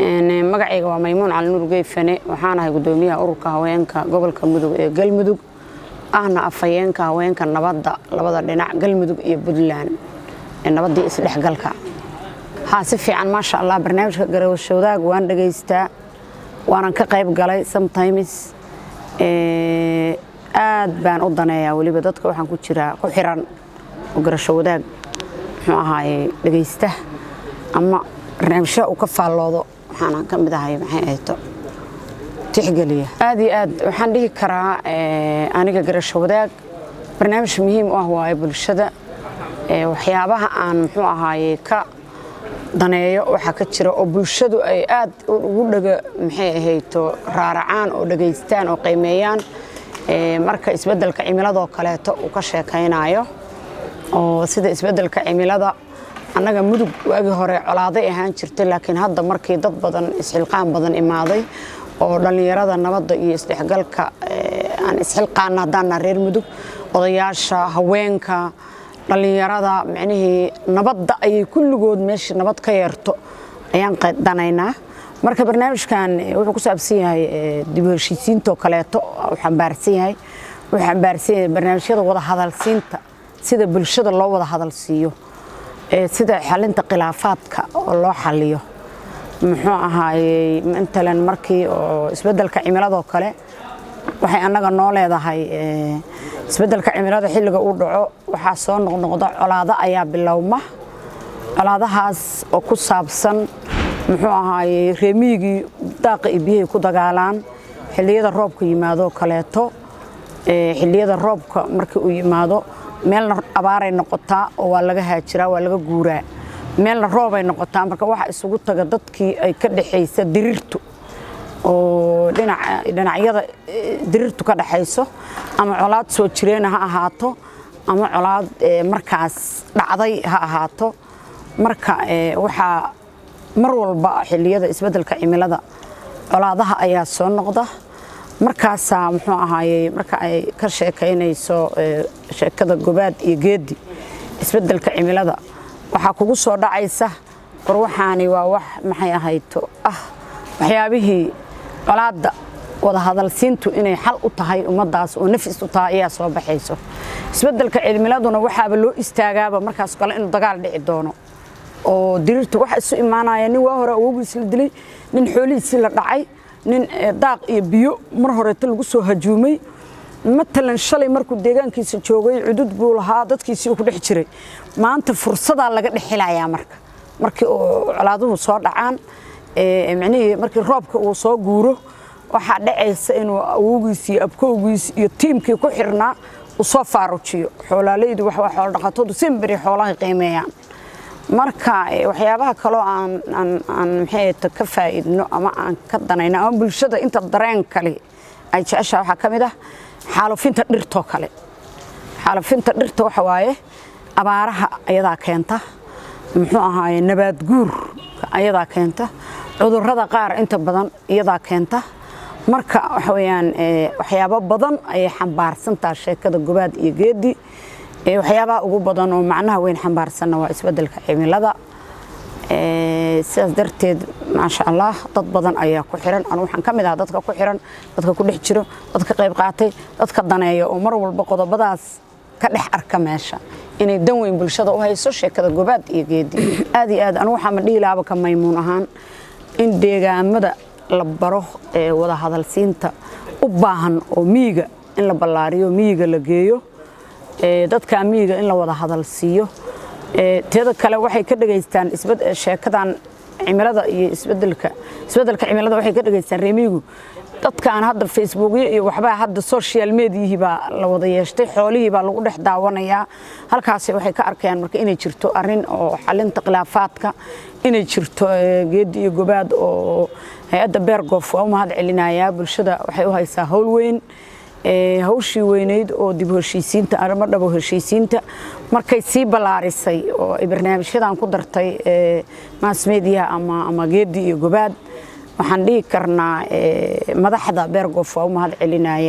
magacayga waa Maymuun Cali Nuur Geefane waxaan ahay gudoomiyaha ururka haweenka gobolka Mudug ee Galmudug ahna afayeenka haweenka nabadda labada dhinac Galmudug iyo Puntland ee nabadii isdhexgalka si fiican ma sha Allah barnaamijka garawshowdaag waan dhageystaa waanan ka qayb galay sometimes aad baan u daneeyaa waliba dadka waxaan ku jiraa ku xiran garawshowdaag muxuu ahaay dhageysta ama barnaamijka uu ka faaloodo waxaan ka mid ahay maxay ahayto tixgeliya aad iyo aad waxaan dhihi karaa aniga garawshowdaag barnaamij muhiim u ah waa bulshada waxyaabaha aan muxuu ahaay ka daneeyo waxa ka jira oo bulshadu ay aad ugu dhaga maxay ahayto raaracaan oo dhageystaan oo qiimeeyaan marka isbedelka cimilada kaleeto uu ka sheekaynayo oo sida isbedelka cimilada annaga mudug waagi hore colaaday ahaan jirtay laakiin hadda markii dad badan isxilqaan badan imaaday oo dhalinyarada nabadda iyo isdhexgalka aan isxilqaan hadana reer mudug odayaasha haweenka dhalinyarada macnaheedu nabadda ay kulligood meeshii nabad ka yeerto ayaan danaynaa marka barnaamijkan wuxuu ku saabsan yahay dib u heshiisiinta kaleeto waxaan baarsan yahay barnaamijyada wada hadalsiinta sida bulshada loo wada hadalsiiyo sida xalinta khilaafaadka oo loo xaliyo muxuu ahaayay intalan markii oo isbedelka cimilada kale waxay annaga noo leedahay isbedelka cimilada xilliga uu dhaco waxa soo noqnoqda colaado ayaa bilowma colaadahaas oo ku saabsan muxuu ahaayay reemiyigi daaqa ibiye ku dagaalaan xilliyada roobka yimaado kaleeto xilliyada roobka markii uu yimaado meelna abaaray noqotaa oo waa laga haajiraa waa laga guuraa meelna roob ay noqotaa marka waxa isugu taga dadkii ay ka dhaxaysa dirirtu oo dhinacyada dirirtu ka dhaxayso ama colaad soo jireen ha ahaato ama colaad markaas dhacday ha ahaato marka waxa mar walba xilliyada isbedelka cimilada colaadaha ayaa soo noqda markaas muxuu ahaayay marka ay ka sheekaynayso sheekada gobaad iyo geedi isbedelka cimilada waxa kugu soo dhacaysa waxaani waa wax maxay ahayto waxyaabihii colaada wada hadalsiintu inay xal u tahay ummadaas oo nafis u tahay ayaa soo baxayso isbedelka cimiladuna waxaaba loo istaagaaba markaas kale in dagaal dhici doono oo dirirtu waxa isu imaanaya nin waa hore ugu isla dilay nin xoolihiisa la dhacay nin daaq iyo biyo mar hore lagu soo hajuumay matalan shalay markuu deegaankiisa joogay cudud buu lahaa dadkiisii ku dhex jiray maanta fursada laga dhexelayaa markii colaaduhu soo dhacaan macnaheedu markii roobka uu soo guuro waxa dhacaysa inuu awoogiisa iyo abkowgiisa iyo tiimkii ku xirnaa uu soo faarujiyo xoolaaleydu waxa xoolo dhaqatadu simbiri xoolaha qiimeeyaan marka waxyaabaha kale aan maxay ka faa'iidno ama aan ka danayna ama bulshada inta dareen kale ay jeceshahay waxa kamid ah xaalufinta dhirto kale xaalufinta dhirta waxa waaye abaaraha ayada keenta muxuu ahaay nabaad guur ayada keenta cudurrada qaar inta badan iyada keenta marka waxa weeyaan waxyaabo badan ay xambaarsantaa sheekada gobaad iyo geedi waxyaabaha ugu badan oo macnaha weyn xambaarsan waa isbedelka cimilada sidaas darteed ma sha Allah dad badan ayaa ku xiran anu waxaan kamid ah dadka ku xiran dadka ku dhex jiro dadka qayb qaatay dadka daneeyo oo mar walba qodobadaas ka dhex arka meesha inay dan weyn bulshada u hayso sheekada gobaad iyo geedi aad iyo aad anu waxa ma dhiilaaba ka Maymuun ahaan in deegaamada la baro wada hadalsiinta u baahan oo miyiga in la ballaariyo miyiga la geeyo dadka miyiga in la wada hadalsiiyo teeda kale waxay ka dhageystaan sheekadan cimilada iyo isbedelka cimilada waxay ka dhageystaan reemigu dadkan hadda Facebook iyo waxba hadda social media ba la wada yeeshtay xoolihii ba lagu dhex daawanayaa halkaas waxay ka arkayaan marka inay jirto arin oo xalinta khilaafaadka inay jirto geedi iyo gobaad oo hay'adda Beergof oo mahad celinaya bulshada waxay u haysaa hawl weyn hawshii weyneyd oo dib u heshiisiinta arimo dhabo heshiisiinta markay si balaarisay oo barnaamijyadan ku dartay mass media ama geedi iyo gobaad waxaan dhihi karnaa madaxda Beergof oo mahad celinaya